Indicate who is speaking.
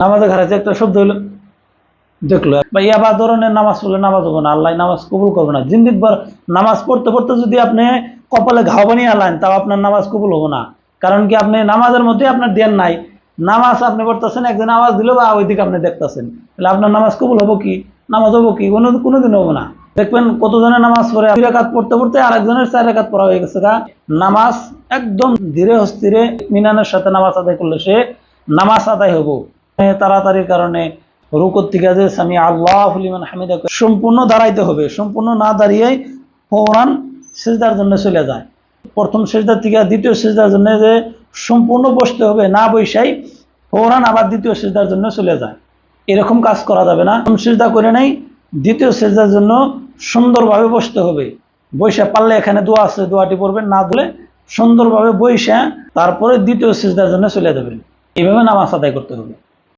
Speaker 1: নামাজে ঘাড়াতে একটা শব্দ হলো, দেখলো বা ইয়াবা ধরনের নামাজ পড়লে নামাজ হবে না, আল্লাহ নামাজ কবুল করবে না। জিন্দিকবার নামাজ পড়তে পড়তে যদি আপনি কপালে ঘাও বানিয়ে আনলেন, তাও আপনার নামাজ কবুল হবে না। কারণ কি, আপনি নামাজের মধ্যে আপনার ধ্যান নাই। নামাজ আপনি পড়তেছেন, একদিন আওয়াজ দিল বা ওইদিকে আপনি দেখতেছেন, তাহলে আপনার নামাজ কবুল হবো কি? নামাজ হবো কি? কোনোদিন হবো না। দেখবেন কতজনের নামাজ পড়ে 2 রাকাত পড়তে পড়তে আরেকজনের 4 রাকাত পড়া হয়ে গেছে। নামাজ একদম ধীরে স্থিরে মিনানের সাথে নামাজ আদায় করলে সে নামাজ আদায় হবো। তাড়াতাড়ির কারণে রুকুর থেকে যে সামি আল্লাহু লিমান হামিদা সম্পূর্ণ দাঁড়াইতে হবে, সম্পূর্ণ না দাঁড়িয়েই ফৌরান সিজদার জন্য চলে যায়। প্রথম সিজদা থেকে দ্বিতীয় সিজদার জন্য যে সম্পূর্ণ বসতে হবে, না বৈশাই ফৌরান আবার দ্বিতীয় সিজদার জন্য চলে যায়, এরকম কাজ করা যাবে না। প্রথম সিজদা করে নেই, দ্বিতীয় সিজদার জন্য সুন্দরভাবে বসতে হবে। বৈশা পারলে এখানে দোয়া আছে, দোয়াটি পড়বেন, না দিলে সুন্দরভাবে বৈশা তারপরে দ্বিতীয় সিজদার জন্য চলে যাবেন। এইভাবে নামাজ আদায় করতে হবে।